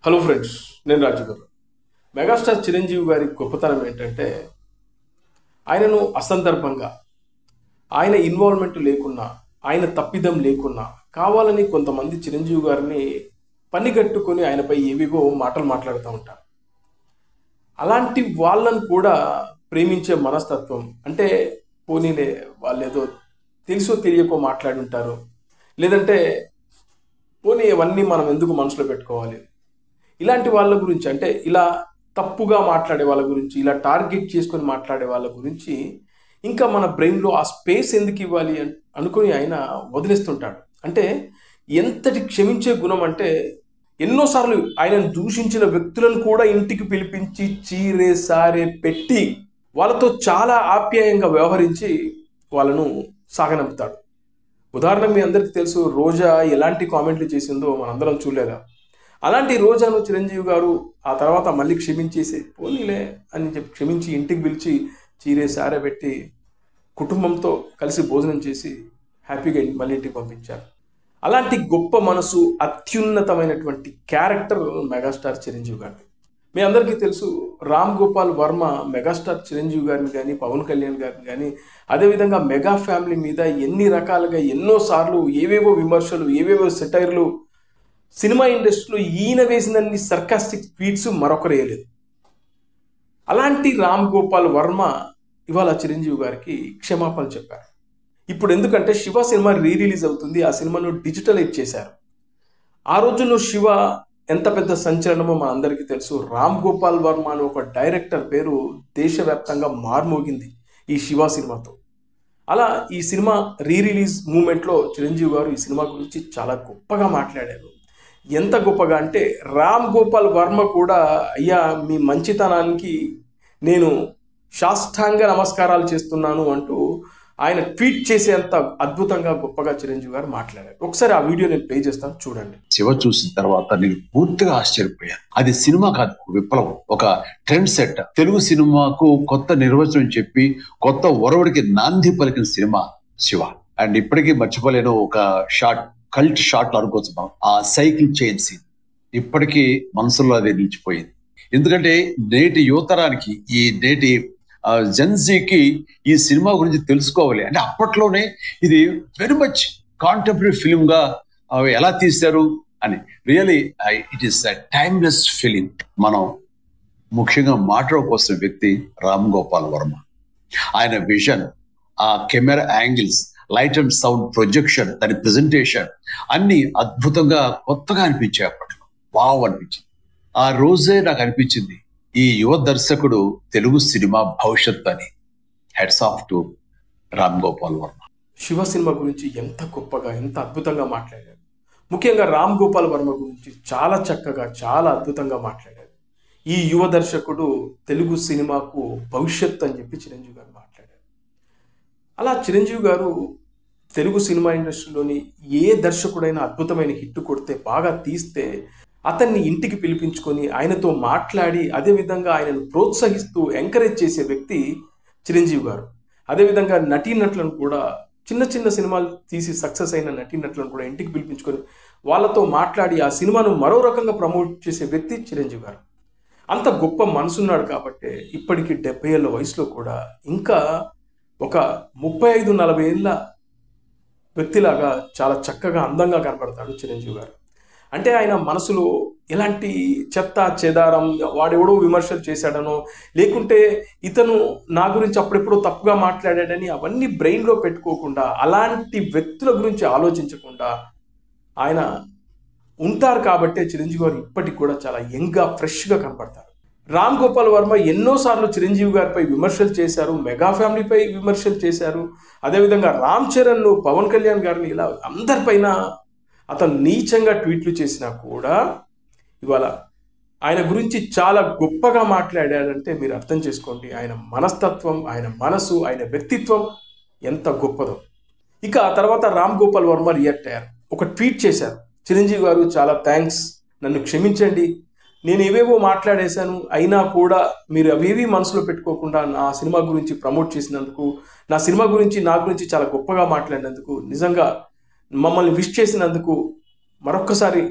Hello friends, నేను రాజు గారు. Megastar Chiranjeevi గారి గొప్పతనం ఏంటంటే ఆయనను అసందర్భంగా, ఆయన ఇన్వాల్వ్మెంట్ లేకున్నా, ఆయన తప్పిదం లేకున్నా కావాలని కొంతమంది చిరంజీవి గారిని పనిగట్టుకొని ఆయనపై ఏవేవో మాటలు మాట్లాడుతూ ఉంటారు. అలాంటి వాళ్ళను కూడా ప్రేమించే మనస్తత్వం అంటే పోనీలే, వాళ్ళు ఏదో తెలుసో తెలియకో మాట్లాడి ఉంటారు, లేదంటే పోనీ ఇవన్నీ మనం ఎందుకు మనసులో పెట్టుకోవాలి, ఇలాంటి వాళ్ళ గురించి అంటే ఇలా తప్పుగా మాట్లాడే వాళ్ళ గురించి, ఇలా టార్గెట్ చేసుకొని మాట్లాడే వాళ్ళ గురించి ఇంకా మన బ్రెయిన్లో ఆ స్పేస్ ఎందుకు ఇవ్వాలి అనుకుని ఆయన వదిలేస్తుంటాడు. అంటే ఎంతటి క్షమించే గుణం అంటే ఎన్నోసార్లు ఆయనను దూషించిన వ్యక్తులను కూడా ఇంటికి పిలిపించి చీరే సారే పెట్టి వాళ్ళతో చాలా ఆప్యాయంగా వ్యవహరించి వాళ్ళను సాగనంపుతాడు. ఉదాహరణ మీ అందరికీ తెలుసు, రోజా ఎలాంటి కామెంట్లు చేసిందో మనందరం చూడలేదా? అలాంటి రోజాను చిరంజీవి గారు ఆ తర్వాత మళ్ళీ క్షమించేసి పోనీలే అని చెప్పి క్షమించి ఇంటికి పిలిచి చీరే సారే పెట్టి కుటుంబంతో కలిసి భోజనం చేసి హ్యాపీగా మళ్ళీ ఇంటికి పంపించారు. అలాంటి గొప్ప మనసు, అత్యున్నతమైనటువంటి క్యారెక్టర్ మెగాస్టార్ చిరంజీవి గారిది. మీ అందరికీ తెలుసు, రామ్ గోపాల్ వర్మ మెగాస్టార్ చిరంజీవి గారిని కానీ, పవన్ కళ్యాణ్ గారిని కానీ, అదేవిధంగా మెగా ఫ్యామిలీ మీద ఎన్ని రకాలుగా ఎన్నోసార్లు ఏవేవో విమర్శలు, ఏవేవో సెటైర్లు, సినిమా ఇండస్ట్రీలో ఈయన వేసినన్ని సర్కాస్టిక్ ట్వీట్స్ మరొకరు వేయలేదు. అలాంటి రామ్ గోపాల్ వర్మ ఇవాళ చిరంజీవి గారికి క్షమాపణ చెప్పారు. ఇప్పుడు ఎందుకంటే శివ సినిమా రిలీజ్ అవుతుంది, ఆ సినిమాను డిజిటలైజ్ చేశారు. ఆ రోజుల్లో శివ ఎంత పెద్ద సంచలనమో మన అందరికీ తెలుసు. రామ్ గోపాల్ వర్మ అనే ఒక డైరెక్టర్ పేరు దేశవ్యాప్తంగా మార్మోగింది ఈ శివ సినిమాతో. అలా ఈ సినిమా రిలీజ్ మూమెంట్లో చిరంజీవి గారు ఈ సినిమా గురించి చాలా గొప్పగా మాట్లాడారు. ఎంత గొప్పగా అంటే రామ్ గోపాల్ వర్మ కూడా అయ్యా మీ మంచితనానికి నేను సాష్టాంగ నమస్కారాలు చేస్తున్నాను అంటూ ఆయన ట్వీట్ చేసేంత అద్భుతంగా గొప్పగా చిరంజీవి గారు మాట్లాడారు. ఒకసారి ఆ వీడియో నేను ప్లే చేస్తాను, చూడండి. శివ చూసిన తర్వాత నేను పూర్తిగా ఆశ్చర్యపోయాను. అది సినిమా కాదు, విప్లవం, ఒక ట్రెండ్ సెట్. తెలుగు సినిమాకు కొత్త నిర్వచనం చెప్పి కొత్త ఒరవడికి నాంది పలికిన సినిమా శివ. అండ్ ఇప్పటికీ మర్చిపోలేను ఒక షార్ట్, కల్ట్ షార్ట్ అనుకోవచ్చు మనం, ఆ సైకిల్ చైన్ సీన్ ఇప్పటికీ మనసులో అది నిలిచిపోయింది. ఎందుకంటే నేటి యువతరానికి, ఈ నేటి జెన్జీకి ఈ సినిమా గురించి తెలుసుకోవాలి అంటే అప్పట్లోనే ఇది వెరీ మచ్ కాంటెంపరీ ఫిలిం గా ఎలా తీశారు అని. Really it is a timeless film. మనం ముఖ్యంగా మాట్లాడుకోవాల్సిన వ్యక్తి రామ్ గోపాల్ వర్మ. ఆయన విజన్, ఆ camera angles, light and sound projection, దాని ప్రెజెంటేషన్ అన్ని అద్భుతంగా కొత్తగా అనిపించాయి. అప్పట్లో వావ్ అనిపించింది. ఆ రోజే నాకు అనిపించింది ఈ యువ దర్శకుడు తెలుగు సినిమా భవిష్యత్ అని. Heads off to Ram Gopal Varma. Shiva cinema గురించి ఎంత గొప్పగా, ఎంత అద్భుతంగా మాట్లాడారు. ముఖ్యంగా రామ్ గోపాల్ వర్మ గురించి చాలా చక్కగా, చాలా అద్భుతంగా మాట్లాడారు. ఈ యువ దర్శకుడు తెలుగు సినిమాకు భవిష్యత్ అని చెప్పి చిరంజీవి గారు మాట్లాడారు. అలా చిరంజీవి గారు తెలుగు సినిమా ఇండస్ట్రీలోని ఏ దర్శకుడైనా అద్భుతమైన హిట్ కొడితే, బాగా తీస్తే అతన్ని ఇంటికి పిలిపించుకొని ఆయనతో మాట్లాడి అదేవిధంగా ఆయనను ప్రోత్సహిస్తూ ఎంకరేజ్ చేసే వ్యక్తి చిరంజీవి గారు. అదేవిధంగా నటీనటులను కూడా, చిన్న చిన్న సినిమాలు తీసి సక్సెస్ అయిన నటీనటులను కూడా ఇంటికి పిలిపించుకొని వాళ్ళతో మాట్లాడి ఆ సినిమాను మరో రకంగా ప్రమోట్ చేసే వ్యక్తి చిరంజీవి గారు. అంత గొప్ప మనసున్నాడు కాబట్టి ఇప్పటికీ 70 ఏళ్ళ వయసులో కూడా ఇంకా ఒక 35-40 ఏళ్ళ వ్యక్తిలాగా చాలా చక్కగా, అందంగా కనపడతాడు చిరంజీవి గారు. అంటే ఆయన మనసులో ఎలాంటి చెత్త చెదారం, వాడెవడో విమర్శలు చేశాడనో, లేకుంటే ఇతను నా గురించి అప్పుడెప్పుడో తప్పుగా మాట్లాడాడని అవన్నీ బ్రెయిన్లో పెట్టుకోకుండా, అలాంటి వ్యక్తుల గురించి ఆలోచించకుండా ఆయన ఉంటారు కాబట్టే చిరంజీవి గారు ఇప్పటికి కూడా చాలా యంగ్గా, ఫ్రెష్గా కనపడతారు. రామ్ గోపాల్ వర్మ ఎన్నోసార్లు చిరంజీవి గారిపై విమర్శలు చేశారు, మెగా ఫ్యామిలీపై విమర్శలు చేశారు. అదేవిధంగా రామ్ చరణ్, పవన్ కళ్యాణ్ గారిని ఇలా అందరిపైన అతను నీచంగా ట్వీట్లు చేసినా కూడా ఇవాళ ఆయన గురించి చాలా గొప్పగా మాట్లాడాడంటే మీరు అర్థం చేసుకోండి ఆయన మనస్తత్వం, ఆయన మనసు, ఆయన వ్యక్తిత్వం ఎంత గొప్పదో. ఇక ఆ తర్వాత రామ్ గోపాల్ వర్మ రియాక్ట్ అయ్యారు, ఒక ట్వీట్ చేశారు. చిరంజీవి గారు చాలా థ్యాంక్స్, నన్ను క్షమించండి, నేను ఏవేవో మాట్లాడేశాను, అయినా కూడా మీరు అవేవి మనసులో పెట్టుకోకుండా నా సినిమా గురించి ప్రమోట్ చేసినందుకు, నా సినిమా గురించి, నా గురించి చాలా గొప్పగా మాట్లాడినందుకు, నిజంగా మమ్మల్ని విష్ చేసినందుకు మరొక్కసారి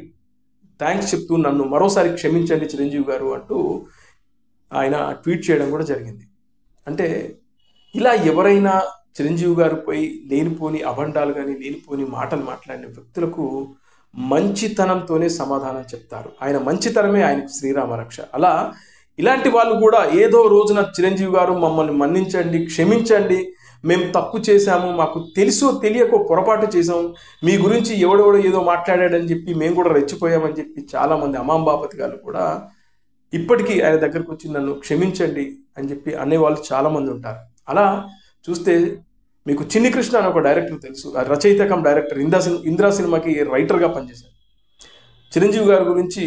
థ్యాంక్స్ చెప్తూ నన్ను మరోసారి క్షమించండి చిరంజీవి గారు అంటూ ఆయన ట్వీట్ చేయడం కూడా జరిగింది. అంటే ఇలా ఎవరైనా చిరంజీవి గారిపై లేనిపోని అభండాలు కానీ లేనిపోని మాటలు మాట్లాడిన వ్యక్తులకు మంచితనంతోనే సమాధానం చెప్తారు. ఆయన మంచితనమే ఆయనకు శ్రీరామ రక్ష. అలా ఇలాంటి వాళ్ళు కూడా ఏదో రోజున చిరంజీవి గారు మమ్మల్ని మన్నించండి, క్షమించండి, మేము తప్పు చేశాము, మాకు తెలుసో తెలియకో పొరపాటు చేసాము, మీ గురించి ఎవడెవడో ఏదో మాట్లాడాడని చెప్పి మేము కూడా రెచ్చిపోయామని చెప్పి చాలామంది అమాంబాపతి గారు కూడా ఇప్పటికీ ఆయన దగ్గరకు వచ్చి నన్ను క్షమించండి అని చెప్పి అనేవాళ్ళు చాలామంది ఉంటారు. అలా చూస్తే మీకు చిన్ని కృష్ణ అని ఒక డైరెక్టర్ తెలుసు, రచయిత కమ్ డైరెక్టర్, ఇంద్రా సినిమాకి రైటర్గా పనిచేశారు. చిరంజీవి గారి గురించి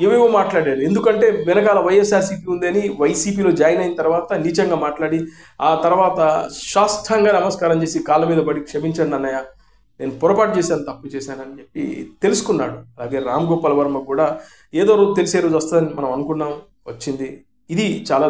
ఏవేవో మాట్లాడాడు. ఎందుకంటే వెనకాల వైఎస్ఆర్సీపీ ఉందని వైసీపీలో జాయిన్ అయిన తర్వాత నీచంగా మాట్లాడి ఆ తర్వాత శాస్త్రంగా నమస్కారం చేసి కాళ్ళ మీద పడి క్షమించండి అన్నయ్య, నేను పొరపాటు చేశాను, తప్పు చేశానని చెప్పి తెలుసుకున్నాడు. అలాగే రామ్ గోపాల్ వర్మ కూడా ఏదో రోజు తెలిసే రోజు వస్తుందని మనం అనుకున్నాం, వచ్చింది. ఇది చాలా